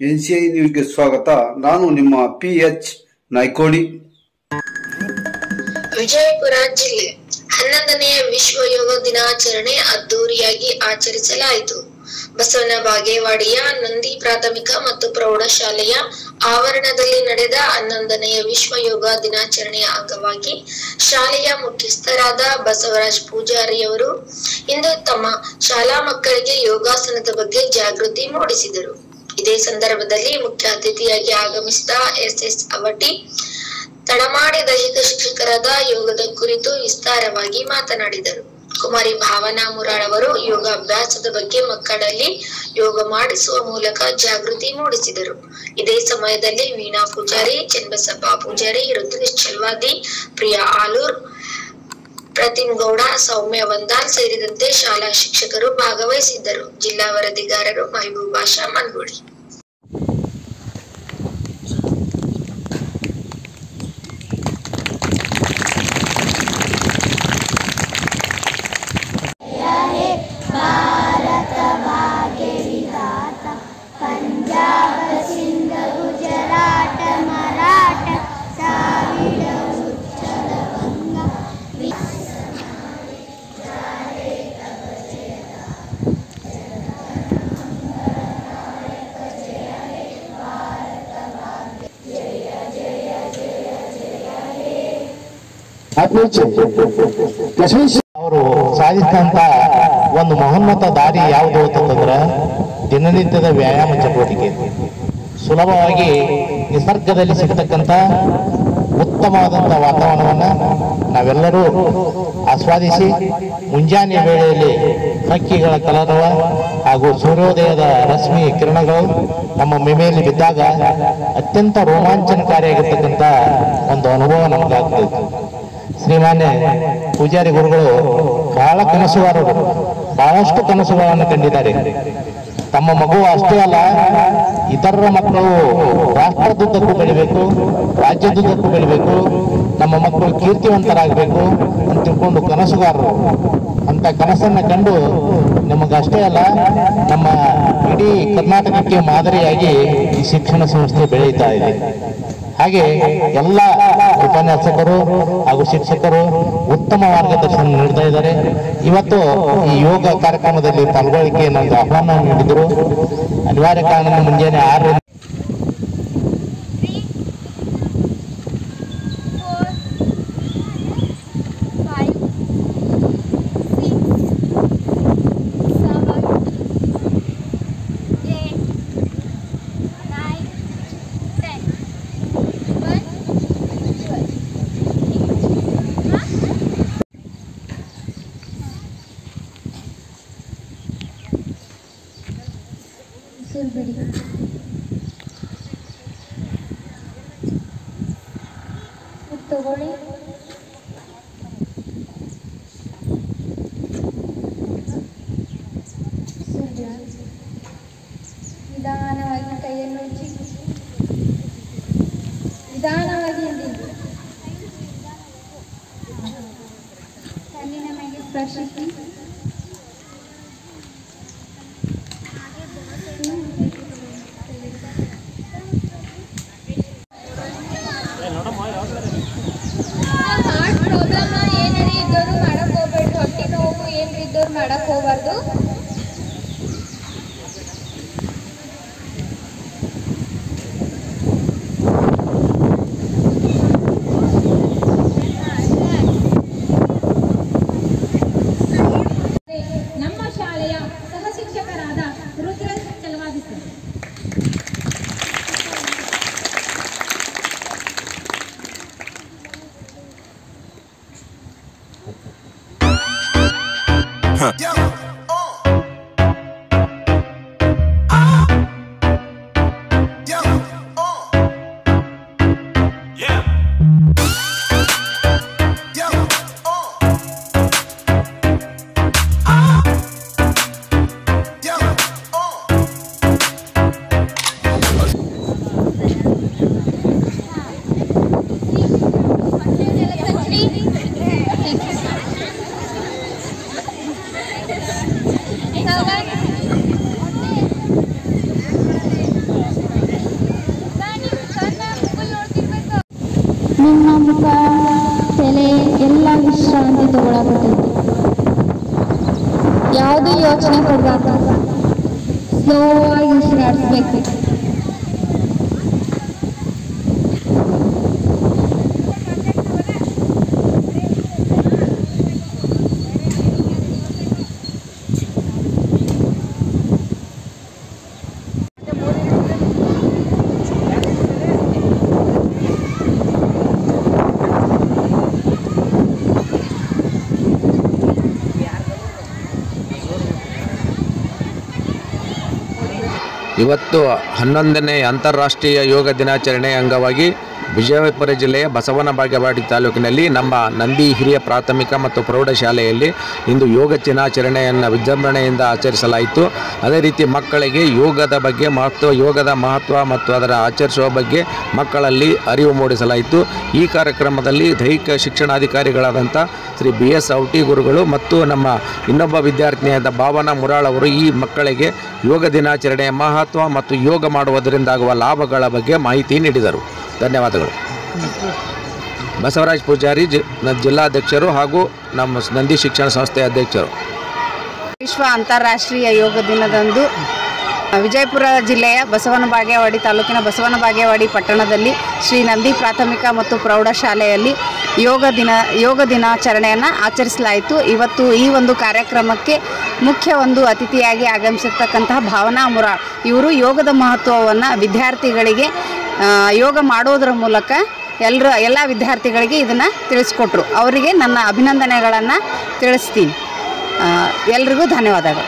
NCI ನ್ಯೂಸ್ಗೆ ಸ್ವಾಗತ. ನಾನು ನಿಮ್ಮ PH ನಾಯ್ಕೋಡಿ. ವಿಜಯಪುರ ಜಿಲ್ಲೆ 11ನೇ ವಿಶ್ವ ಯೋಗ ದಿನಾಚರಣೆ ಅದ್ದೂರಿಯಾಗಿ ಆಚರಿಸಲಾಯಿತು. ಬಸವನ ಬಾಗೇವಾಡಿಯ ನಂದಿ ಪ್ರಾಥಮಿಕ ಮತ್ತು ಪ್ರೌಢಶಾಲೆಯ ಆವರಣದಲ್ಲಿ ನಡೆದ 11ನೇ ವಿಶ್ವ ಯೋಗ ದಿನಾಚರಣೆಯ ಅಂಗವಾಗಿ ಶಾಲೆಯ ಮುಖ್ಯಸ್ಥರಾದ ಬಸವರಾಜ್ ಪೂಜಾರಿಯವರು ಇಂದು ತಮ್ಮ ಶಾಲಾ ಮಕ್ಕಳಿಗೆ ಯೋಗಾಸನದ ಬಗ್ಗೆ ಜಾಗೃತಿ ಮೂಡಿಸಿದರು. ಇದೇ ಸಂದರ್ಭದಲ್ಲಿ ಮುಖ್ಯ ಅತಿಥಿಯಾಗಿ ಆಗಮಿಸಿದ SS ಅವಟಿ ತಡಮಾಡಿ ದೈಹಿಕ ಶಿಕ್ಷಕರಾದ ಯೋಗದ ಕುರಿತು ವಿಸ್ತಾರವಾಗಿ ಮಾತನಾಡಿದರು. ಕುಮಾರಿ ಭಾವನಾ ಮುರಾಳ್ ಅವರು ಯೋಗಾಭ್ಯಾಸದ ಬಗ್ಗೆ ಮಕ್ಕಳಲ್ಲಿ ಯೋಗ ಮಾಡಿಸುವ ಮೂಲಕ ಜಾಗೃತಿ ಮೂಡಿಸಿದರು. ಇದೇ ಸಮಯದಲ್ಲಿ ವೀಣಾ ಪೂಜಾರಿ, ಚನ್ನಬಸಪ್ಪ ಪೂಜಾರಿ, ರುದ್ರೇಶ್ ಚಲ್ವಾದಿ, ಪ್ರಿಯಾ ಆಲೂರ್, ಪ್ರತಿಮ್ ಗೌಡ, ಸೌಮ್ಯ ವಂದಾಲ್ ಸೇರಿದಂತೆ ಶಾಲಾ ಶಿಕ್ಷಕರು ಭಾಗವಹಿಸಿದ್ದರು. ಜಿಲ್ಲಾ ವರದಿಗಾರರು ಮಹಬೂಬ್ ಬಾಷಾ ಮನ್ಗುಡಿ. ಅವರು ಸಾಧಿಸಿದಂತ ಒಂದು ಮಹೋನ್ನತ ದಾರಿ ಯಾವುದು ಅಂತಂದ್ರೆ ದಿನನಿತ್ಯದ ವ್ಯಾಯಾಮ ಚಟುವಟಿಕೆ. ಸುಲಭವಾಗಿ ನಿಸರ್ಗದಲ್ಲಿ ಸಿಗತಕ್ಕಂಥ ಉತ್ತಮವಾದಂಥ ವಾತಾವರಣವನ್ನ ನಾವೆಲ್ಲರೂ ಆಸ್ವಾದಿಸಿ ಮುಂಜಾನೆ ವೇಳೆಯಲ್ಲಿ ಹಕ್ಕಿಗಳ ಕಲರವ ಹಾಗೂ ಸೂರ್ಯೋದಯದ ರಶ್ಮಿ ಕಿರಣಗಳು ನಮ್ಮ ಮೇಲೆ ಬಿದ್ದಾಗ ಅತ್ಯಂತ ರೋಮಾಂಚನಕಾರಿಯಾಗಿರ್ತಕ್ಕಂಥ ಒಂದು ಅನುಭವ ನಮಗಾಗ್ತದೆ. ಶ್ರೀಮಾನ್ಯ ಪೂಜಾರಿ ಗುರುಗಳು ಬಹಳ ಕನಸುಗಾರರು, ಬಹಳಷ್ಟು ಕನಸುಗಳನ್ನು ಕಂಡಿದ್ದಾರೆ. ತಮ್ಮ ಮಗು ಅಷ್ಟೇ ಅಲ್ಲ, ಇತರರ ಮಕ್ಕಳು ರಾಷ್ಟ್ರದುದ್ದಕ್ಕೂ ಬೆಳಿಬೇಕು, ರಾಜ್ಯದುದ್ದಕ್ಕೂ ಬೆಳಿಬೇಕು, ನಮ್ಮ ಮಕ್ಕಳು ಕೀರ್ತಿವಂತರಾಗಬೇಕು ಅಂತ ತಿಳ್ಕೊಂಡು ಕನಸುಗಾರರು. ಅಂತ ಕನಸನ್ನ ಕಂಡು ನಮಗಷ್ಟೇ ಅಲ್ಲ, ನಮ್ಮ ಇಡೀ ಕರ್ನಾಟಕಕ್ಕೆ ಮಾದರಿಯಾಗಿ ಈ ಶಿಕ್ಷಣ ಸಂಸ್ಥೆ ಬೆಳೀತಾ ಇದೆ. ಹಾಗೆ ಎಲ್ಲ ಉಪನ್ಯಾಸಕರು ಹಾಗೂ ಶಿಕ್ಷಕರು ಉತ್ತಮ ಮಾರ್ಗದರ್ಶನ ನೀಡ್ತಾ ಇದ್ದಾರೆ. ಇವತ್ತು ಈ ಯೋಗ ಕಾರ್ಯಕ್ರಮದಲ್ಲಿ ಪಾಲ್ಗೊಳ್ಳಿಕ್ಕೆ ನನಗೆ ಆಹ್ವಾನ ನೀಡಿದರು. ಅನಿವಾರ್ಯ ಕಾರಣ ಮುಂಜಾನೆ 6 ತಗೊಳ್ಳಿ. ನಿಧಾನವಾಗಿ ಕೈಯನ್ನು ಉಜ್ಜಿ, ನಿಧಾನವಾಗಿ ಕಣ್ಣಿನ ಮೇಲೆ ಸ್ಪರ್ಶಿಸಿ. ಹಾರ್ಟ್ ಪ್ರಾಬ್ಲಮ್ ಏನೇನು ಇದ್ದವರು ಮಾಡಕ್ ಹೋಗ್ಬೇಡ್ರಿ. ಹೊಟ್ಟೆ ನೋವು ಏನ್ರಿ ಇದ್ದವ್ರು ಮಾಡಕ್ ಹೋಗ್ಬಾರ್ದು. ನಮ್ಮ ಶಾಲೆಯ ಸಹ ಶಿಕ್ಷಕರಾದ ರುದ್ರೇಶ್ ಚಲವಾದಿ ಸರ್. ತಗೊಳಕತ್ತೈತಿ. ಯಾವುದೇ ಯೋಚನೆ ಪಡಬಾರ್ದು, ಸ್ಲೋ ಆಗಿ ಉಸಿರಾಡಿಸ್ಬೇಕು. ಇವತ್ತು 11ನೇ ಅಂತಾರಾಷ್ಟ್ರೀಯ ಯೋಗ ದಿನಾಚರಣೆ ಅಂಗವಾಗಿ ವಿಜಯಪುರ ಜಿಲ್ಲೆಯ ಬಸವನ ಬಾಗೇವಾಡಿ ತಾಲೂಕಿನಲ್ಲಿ ನಮ್ಮ ನಂದಿ ಹಿರಿಯ ಪ್ರಾಥಮಿಕ ಮತ್ತು ಪ್ರೌಢಶಾಲೆಯಲ್ಲಿ ಇಂದು ಯೋಗ ದಿನಾಚರಣೆಯನ್ನು ವಿಜೃಂಭಣೆಯಿಂದ ಆಚರಿಸಲಾಯಿತು. ಅದೇ ರೀತಿ ಮಕ್ಕಳಿಗೆ ಯೋಗದ ಬಗ್ಗೆ ಯೋಗದ ಮಹತ್ವ ಮತ್ತು ಅದರ ಆಚರಿಸುವ ಬಗ್ಗೆ ಮಕ್ಕಳಲ್ಲಿ ಅರಿವು ಮೂಡಿಸಲಾಯಿತು. ಈ ಕಾರ್ಯಕ್ರಮದಲ್ಲಿ ದೈಹಿಕ ಶಿಕ್ಷಣಾಧಿಕಾರಿಗಳಾದಂಥ ಶ್ರೀ BS ಔಟಿ ಗುರುಗಳು ಮತ್ತು ನಮ್ಮ ಇನ್ನೊಬ್ಬ ವಿದ್ಯಾರ್ಥಿನಿಯಾದ ಭಾವನಾ ಮುರಾಳ್ ಅವರು ಈ ಮಕ್ಕಳಿಗೆ ಯೋಗ ದಿನಾಚರಣೆಯ ಮಹತ್ವ ಮತ್ತು ಯೋಗ ಮಾಡುವುದರಿಂದಾಗುವ ಲಾಭಗಳ ಬಗ್ಗೆ ಮಾಹಿತಿ ನೀಡಿದರು. ಧನ್ಯವಾದಗಳು. ಬಸವರಾಜ್ ಪೂಜಾರಿ ಜಿಲ್ಲಾಧ್ಯಕ್ಷರು ಹಾಗೂ ನಮ್ಮ ನಂದಿ ಶಿಕ್ಷಣ ಸಂಸ್ಥೆಯ ಅಧ್ಯಕ್ಷರು. ವಿಶ್ವ ಅಂತಾರಾಷ್ಟ್ರೀಯ ಯೋಗ ದಿನದಂದು ವಿಜಯಪುರ ಜಿಲ್ಲೆಯ ಬಸವನ ಬಾಗೇವಾಡಿ ತಾಲೂಕಿನ ಬಸವನ ಬಾಗೇವಾಡಿ ಪಟ್ಟಣದಲ್ಲಿ ಶ್ರೀ ನಂದಿ ಪ್ರಾಥಮಿಕ ಮತ್ತು ಪ್ರೌಢಶಾಲೆಯಲ್ಲಿ ಯೋಗ ದಿನಾಚರಣೆಯನ್ನು ಆಚರಿಸಲಾಯಿತು. ಇವತ್ತು ಈ ಒಂದು ಕಾರ್ಯಕ್ರಮಕ್ಕೆ ಮುಖ್ಯ ಅತಿಥಿಯಾಗಿ ಆಗಮಿಸಿರ್ತಕ್ಕಂತಹ ಭಾವನಾ ಮುರಾಳ್ ಇವರು ಯೋಗದ ಮಹತ್ವವನ್ನು ವಿದ್ಯಾರ್ಥಿಗಳಿಗೆ ಯೋಗ ಮಾಡೋದರ ಮೂಲಕ ಎಲ್ಲ ವಿದ್ಯಾರ್ಥಿಗಳಿಗೆ ಇದನ್ನು ತಿಳಿಸ್ಕೊಟ್ರು. ಅವರಿಗೆ ನನ್ನ ಅಭಿನಂದನೆಗಳನ್ನು ತಿಳಿಸ್ತೀನಿ. ಎಲ್ರಿಗೂ ಧನ್ಯವಾದಗಳು.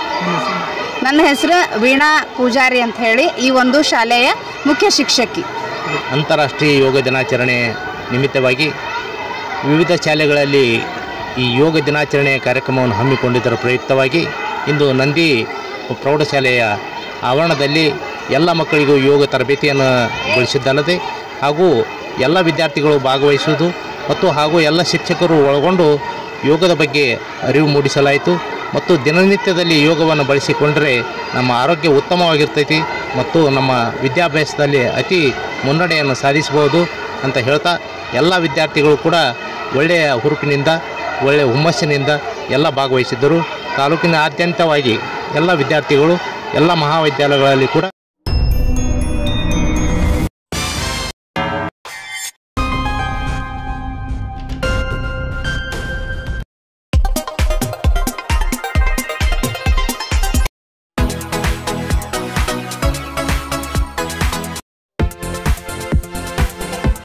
ನನ್ನ ಹೆಸರು ವೀಣಾ ಪೂಜಾರಿ ಅಂತ ಹೇಳಿ, ಈ ಒಂದು ಶಾಲೆಯ ಮುಖ್ಯ ಶಿಕ್ಷಕಿ. ಅಂತಾರಾಷ್ಟ್ರೀಯ ಯೋಗ ದಿನಾಚರಣೆ ನಿಮಿತ್ತವಾಗಿ ವಿವಿಧ ಶಾಲೆಗಳಲ್ಲಿ ಈ ಯೋಗ ದಿನಾಚರಣೆಯ ಕಾರ್ಯಕ್ರಮವನ್ನು ಹಮ್ಮಿಕೊಂಡಿದ್ದರ ಪ್ರಯುಕ್ತವಾಗಿ ಇಂದು ನಂದಿ ಪ್ರೌಢಶಾಲೆಯ ಆವರಣದಲ್ಲಿ ಎಲ್ಲ ಮಕ್ಕಳಿಗೂ ಯೋಗ ತರಬೇತಿಯನ್ನು ಗೊಳಿಸಿದ್ದಲ್ಲದೆ ಹಾಗೂ ಎಲ್ಲ ವಿದ್ಯಾರ್ಥಿಗಳು ಭಾಗವಹಿಸುವುದು ಹಾಗೂ ಎಲ್ಲ ಶಿಕ್ಷಕರು ಒಳಗೊಂಡು ಯೋಗದ ಬಗ್ಗೆ ಅರಿವು ಮೂಡಿಸಲಾಯಿತು. ಮತ್ತು ದಿನನಿತ್ಯದಲ್ಲಿ ಯೋಗವನ್ನು ಬಳಸಿಕೊಂಡರೆ ನಮ್ಮ ಆರೋಗ್ಯ ಉತ್ತಮವಾಗಿರ್ತೈತಿ ಮತ್ತು ನಮ್ಮ ವಿದ್ಯಾಭ್ಯಾಸದಲ್ಲಿ ಅತಿ ಮುನ್ನಡೆಯನ್ನು ಸಾಧಿಸಬಹುದು ಅಂತ ಹೇಳ್ತಾ ಎಲ್ಲ ವಿದ್ಯಾರ್ಥಿಗಳು ಕೂಡ ಒಳ್ಳೆಯ ಹುರುಪಿನಿಂದ ಒಳ್ಳೆಯ ಹುಮ್ಮಸ್ಸಿನಿಂದ ಎಲ್ಲ ಭಾಗವಹಿಸಿದ್ದರು. ತಾಲೂಕಿನಾದ್ಯಂತವಾಗಿ ಎಲ್ಲ ವಿದ್ಯಾರ್ಥಿಗಳು ಎಲ್ಲ ಮಹಾವಿದ್ಯಾಲಯಗಳಲ್ಲಿ ಕೂಡ